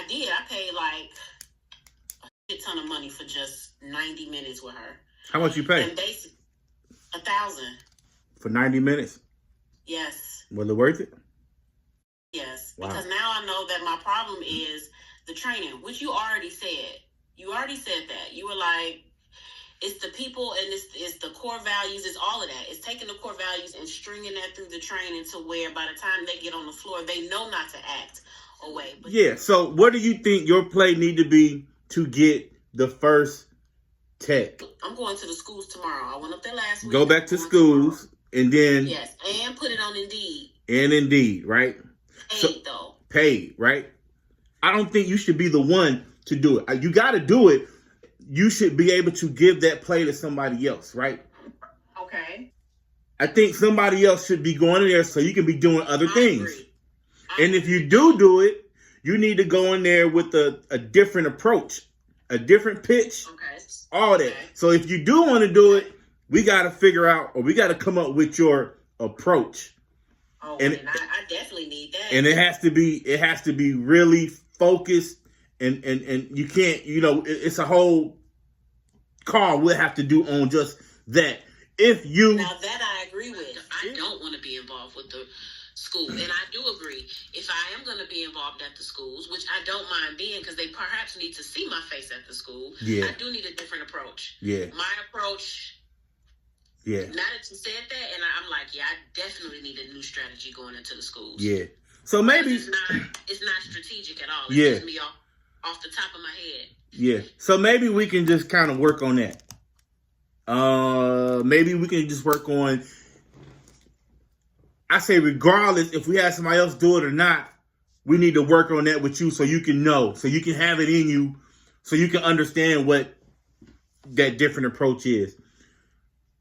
I did. I paid like a shit ton of money for just 90 minutes with her. How much you pay? And basically, $1,000 for 90 minutes. Yes. Was it worth it? Yes, wow. Because now I know that my problem is the training, which you already said. You already said that. You were like, it's the people and it's the core values. It's all of that. It's taking the core values and stringing that through the training to where by the time they get on the floor, they know not to act away. But yeah. So what do you think your play need to be to get the first tech? I'm going to the schools tomorrow. I went up there last week. Go back to schools tomorrow. And then... Yes, and put it on Indeed. And Indeed, right? Paid, though. Paid, right? I don't think you should be the one to do it. You got to do it. You should be able to give that play to somebody else, right? Okay. I think somebody else should be going in there so you can be doing other things. And if you do it, you need to go in there with a different approach, a different pitch, all that. So if you do want to do it, we got to figure out, or we got to come up with your approach. Oh, and I definitely need that. And it has to be really focused, and you can't, it's a whole call we'll have to do on just that. If you... Now that I agree with. I don't want to be involved with the school. And I do agree. If I am going to be involved at the schools, which I don't mind being because they perhaps need to see my face at the school, I do need a different approach. Yeah. My approach... Yeah. Now that you said that, and I'm like, yeah, I definitely need a new strategy going into the schools. Yeah. So maybe it's not strategic at all. It's just me off the top of my head. Yeah. So maybe we can just kind of work on that. Maybe we can just work on. I say, regardless if we have somebody else do it or not, we need to work on that with you so you can know, so you can have it in you, so you can understand what that different approach is.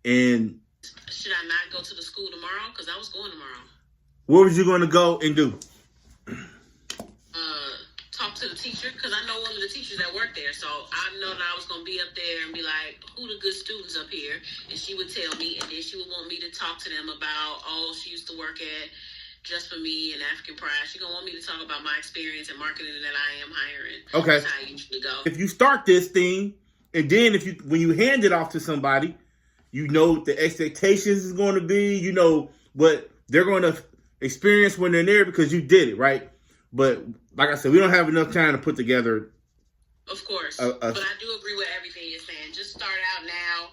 And should I not go to the school tomorrow? Because I was going tomorrow. What was you going to go and do? Talk to the teacher, because I know one of the teachers that work there. So I know that I was going to be up there and be like, who the good students up here? And she would tell me, and then she would want me to talk to them about, she used to work at Just For Me and African Pride. She's going to want me to talk about my experience in marketing that I am hiring. Okay. That's how I usually go. If you start this thing, and then when you hand it off to somebody, you know what the expectations is going to be. You know what they're going to experience when they're there because you did it, right? But like I said, we don't have enough time to put together. Of course. But I do agree with everything you're saying. Just start out now,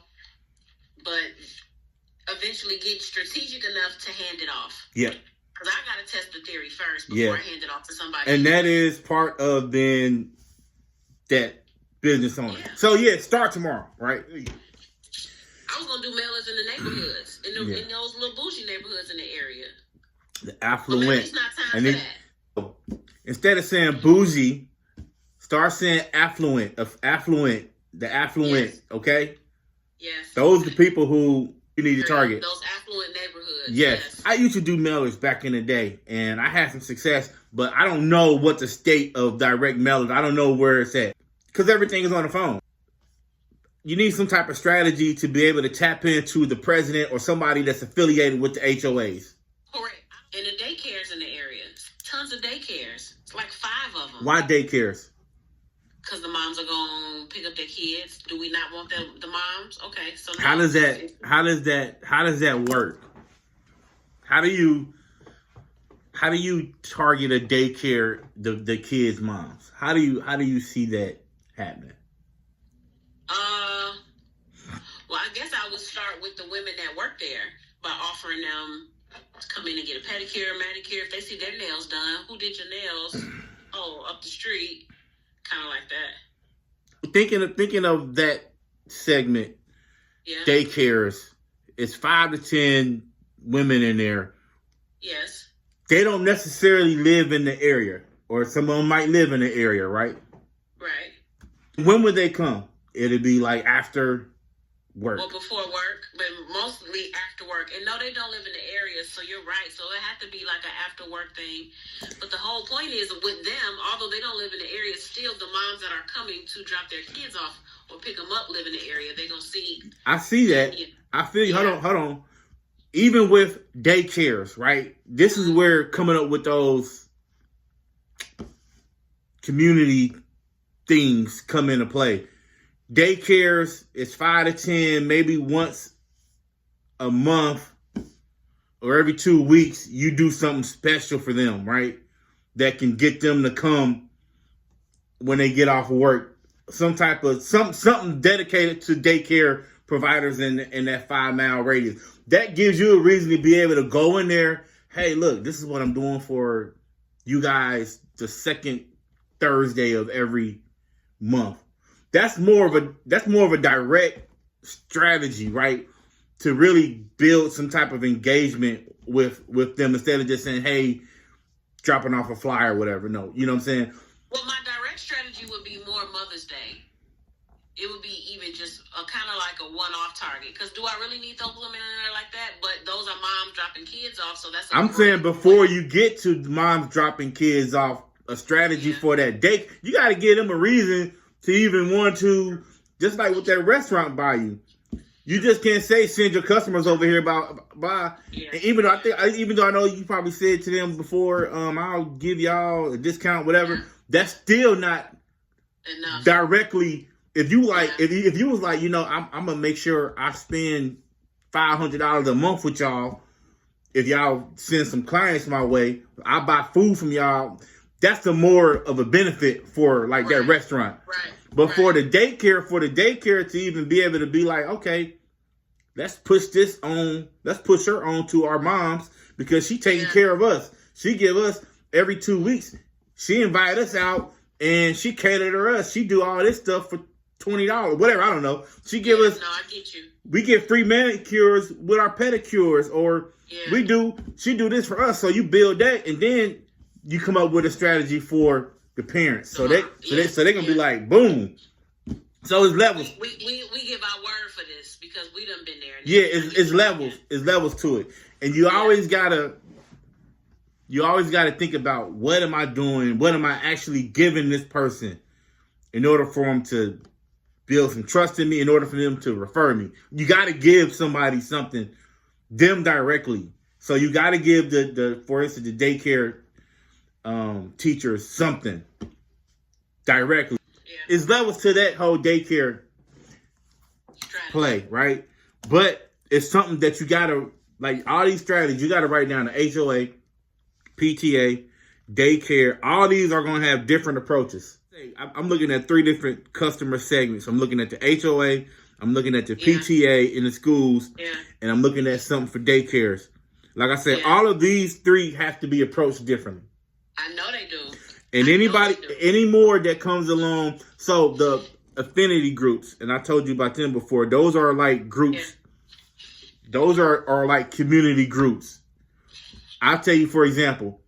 but eventually get strategic enough to hand it off. Yeah. Because I got to test the theory first before I hand it off to somebody. And that is part of then that business owner. Yeah. So, start tomorrow, right? I was going to do mailers in the neighborhoods, in those little bougie neighborhoods in the area. The affluent. Maybe it's not time for that. Instead of saying bougie, start saying affluent. The affluent, okay? Yes. Those are the people who you need to target. Those affluent neighborhoods. Yes. I used to do mailers back in the day, and I had some success, but I don't know what the state of direct mailers, I don't know where it's at, because everything is on the phone. You need some type of strategy to be able to tap into the president or somebody that's affiliated with the HOAs. Correct. And the daycares in the area. Tons of daycares. It's like 5 of them. Why daycares? Because the moms are going to pick up their kids. Do we not want the moms? Okay. So how does that work? How do you target a daycare, the kids' moms? How do you see that happening? Well, I guess I would start with the women that work there by offering them to come in and get a pedicure, manicure. If they see their nails done, who did your nails? Up the street, kind of like that. Thinking of that segment, daycares. It's 5 to 10 women in there. Yes. They don't necessarily live in the area, or some of them might live in the area, right? Right. When would they come? It'll be like after work. Well, before work, but mostly after work. And no, they don't live in the area, so you're right. So it had to be like an after work thing. But the whole point is with them, although they don't live in the area, still the moms that are coming to drop their kids off or pick them up live in the area. They're going to see. I see that. Yeah. I feel you. Hold on. Even with daycares, right? This is where coming up with those community things come into play. Daycares is 5 to 10, maybe once a month or every 2 weeks, you do something special for them, right? That can get them to come when they get off of work. Something dedicated to daycare providers in that 5-mile radius. That gives you a reason to be able to go in there. Hey, look, this is what I'm doing for you guys the second Thursday of every month. That's more of a direct strategy, right? To really build some type of engagement with them instead of just saying, hey, dropping off a flyer or whatever. No, you know what I'm saying? Well, my direct strategy would be more Mother's Day. It would be even just a kind of like a one-off target. Because do I really need those women in there like that? But those are moms dropping kids off, so that's. I'm saying before you get to moms dropping kids off, a strategy for that day, you got to give them a reason to even want to, just like with that restaurant by you. You just can't say send your customers over here by. Yeah. And even though I know you probably said to them before, I'll give y'all a discount, whatever. Yeah. That's still not enough directly. If you like, if you was like, I'm gonna make sure I spend $500 a month with y'all. If y'all send some clients my way, I buy food from y'all. That's the more of a benefit for that restaurant. Right. But for the daycare to even be able to be like, okay, let's push her on to our moms because she taking care of us. She give us every 2 weeks. She invite us out and she cater to us. She do all this stuff for $20, whatever. I don't know. She give us. No, I get you. We get free manicures with our pedicures, or she do this for us. So you build that, and then you come up with a strategy for the parents. So they're gonna be like, boom. So it's levels. We give our word for this because we done been there. Yeah, it's levels. It's levels to it, and you always gotta think about, what am I doing? What am I actually giving this person in order for them to build some trust in me, in order for them to refer me? You got to give somebody something, them directly. So you got to give for instance, the daycare teachers something directly. Yeah. It's levels to that whole daycare play, right? But it's something that you got to, like all these strategies, you got to write down the HOA, PTA, daycare. All these are going to have different approaches. I'm looking at 3 different customer segments. I'm looking at the HOA, I'm looking at the PTA in the schools, and I'm looking at something for daycares. Like I said, all of these 3 have to be approached differently. I know they do. And any more that comes along, so the affinity groups, and I told you about them before, those are like groups. Yeah. Those are like community groups. I'll tell you, for example,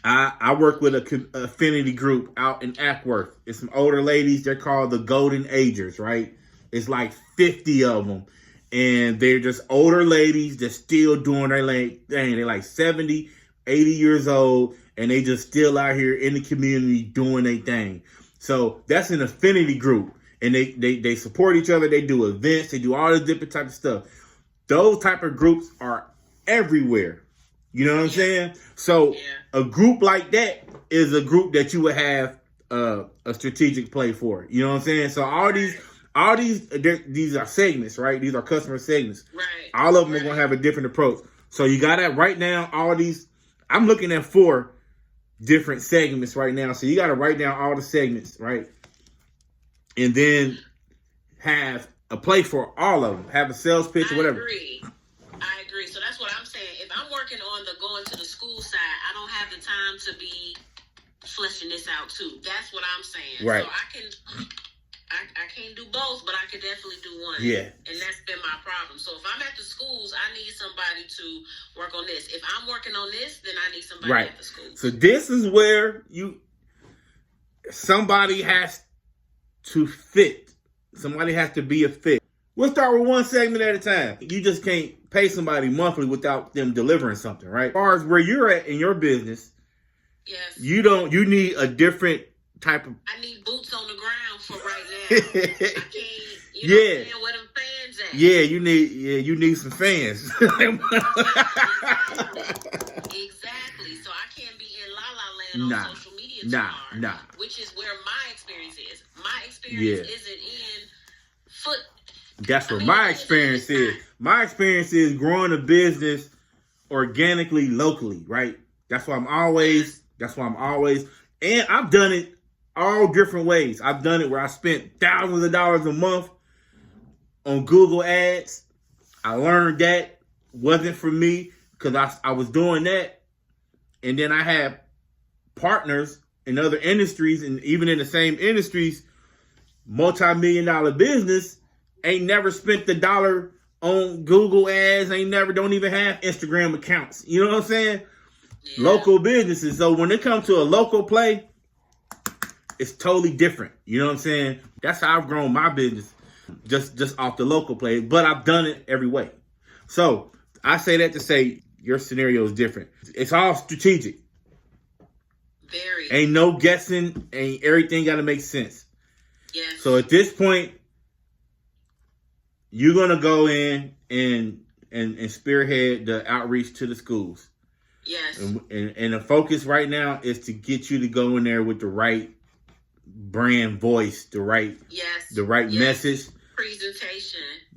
I work with a affinity group out in Ackworth. It's some older ladies. They're called the Golden Agers, right? It's like 50 of them. And they're just older ladies that's still doing their thing. They're like 70, 80 years old. And they just still out here in the community doing their thing. So that's an affinity group. And they support each other. They do events. They do all this different type of stuff. Those type of groups are everywhere. You know what I'm saying? So a group like that is a group that you would have a strategic play for. You know what I'm saying? So all these are segments, right? These are customer segments. Right. All of them are going to have a different approach. So you got to write down all these. I'm looking at 4 different segments right now. So you got to write down all the segments, right? And then have a play for all of them. Have a sales pitch or whatever. I agree. So that's what I'm saying. If I'm working on the going to the school side, I don't have the time to be fleshing this out too. That's what I'm saying. Right. So I can't do both, but I can definitely do one. Yeah. And that's been my problem. So if I'm at the schools, I need somebody to work on this. If I'm working on this, then I need somebody at the school. So this is where somebody has to fit. Somebody has to be a fit. We'll start with one segment at a time. You just can't pay somebody monthly without them delivering something, right? As far as where you're at in your business, you need a different type of... I need boots on the ground for right now. I can't, know where them fans at. Yeah, you need some fans. Exactly. So I can't be in La La Land on social media it too hard. Which is where my experience is. My experience isn't in foot. That's where my experience is. My experience is growing a business organically, locally, right? That's why I'm always, and I've done it all different ways. I've done it where I spent thousands of dollars a month on Google ads. I learned that wasn't for me because I was doing that. And then I had partners in other industries, and even in the same industries, multi-million-dollar business, ain't never spent the dollar on Google ads, don't even have Instagram accounts. You know what I'm saying? Yeah. Local businesses. So when it comes to a local play, it's totally different. You know what I'm saying? That's how I've grown my business, just off the local play. But I've done it every way. So I say that to say your scenario is different. It's all strategic. Very. Ain't no guessing. Ain't everything got to make sense. Yes. So at this point, you're gonna go in and spearhead the outreach to the schools. Yes. And the focus right now is to get you to go in there with the right brand voice, the right message,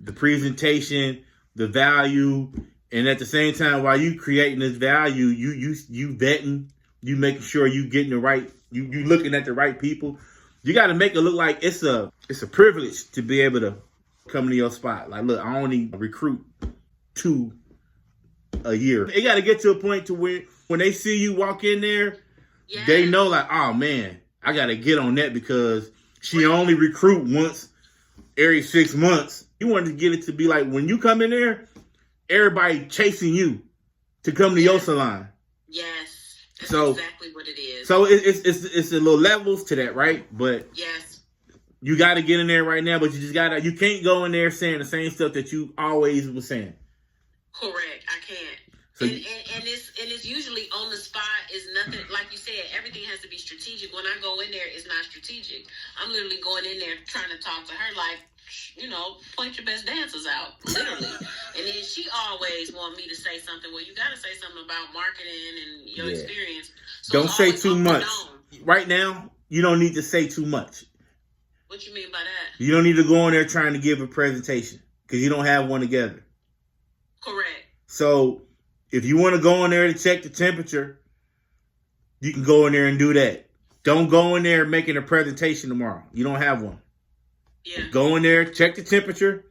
the presentation, the value, and at the same time, while you creating this value, you vetting, you making sure you getting the right, you looking at the right people. You got to make it look like it's a privilege to be able to come to your spot. Like, look, I only recruit 2 a year. It got to get to a point to where when they see you walk in there, they know like, oh man, I got to get on that because she only recruit once every 6 months. You want to get it to be like when you come in there, everybody chasing you to come to your salon. Yes. That's so exactly what it is. So it's a little levels to that, right? But yes, you got to get in there right now. But you can't go in there saying the same stuff that you always was saying. Correct. I can't. So and it's usually on the spot. Is nothing like you said. Everything has to be strategic. When I go in there, it's not strategic. I'm literally going in there trying to talk to her like, point your best dancers out, literally. And then she always want me to say something. Well, you got to say something about marketing and your experience. So don't say too much. Right now, you don't need to say too much. What you mean by that? You don't need to go in there trying to give a presentation because you don't have one together. Correct. So if you want to go in there to check the temperature, you can go in there and do that. Don't go in there making a presentation tomorrow. You don't have one. Yeah. Go in there, check the temperature.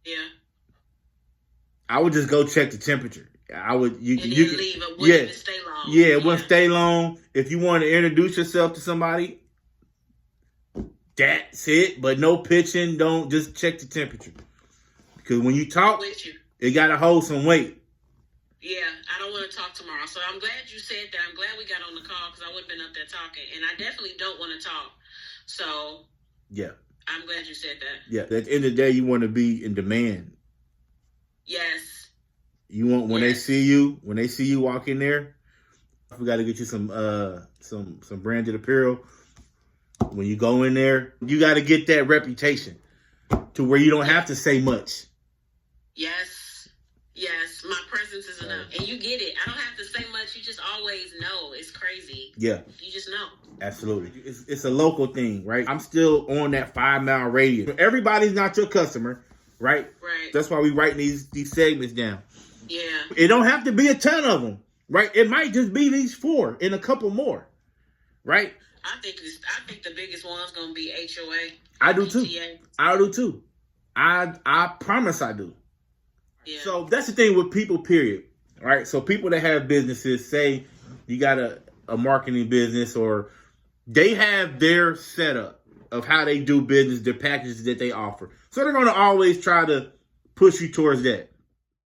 Yeah. I would just go check the temperature. I would you can leave. It wouldn't even stay long. Yeah, it wouldn't stay long. If you want to introduce yourself to somebody, that's it. But no pitching. Don't just check the temperature. Because when you talk, it gotta hold some weight. Yeah, I don't want to talk tomorrow. So I'm glad you said that. I'm glad we got on the call because I would have been up there talking. And I definitely don't want to talk. So yeah. I'm glad you said that. Yeah, at the end of the day, you want to be in demand. Yes. You want when they see you walk in there. We got to get you some branded apparel. When you go in there, you got to get that reputation to where you don't have to say much. Yes, my presence is enough, and you get it. I don't have to say much. You just always know. It's crazy. Yeah, you just know. Absolutely. It's a local thing, right? I'm still on that 5-mile radius. Everybody's not your customer, right? Right. That's why we write these segments down. Yeah. It don't have to be a ton of them, right? It might just be these 4 and a couple more, right? I think the biggest one's gonna be HOA. I do too. I do too. I promise I do. Yeah. So that's the thing with people, period. Right? So people that have businesses, say you got a marketing business, or they have their setup of how they do business, their packages that they offer. So they're going to always try to push you towards that.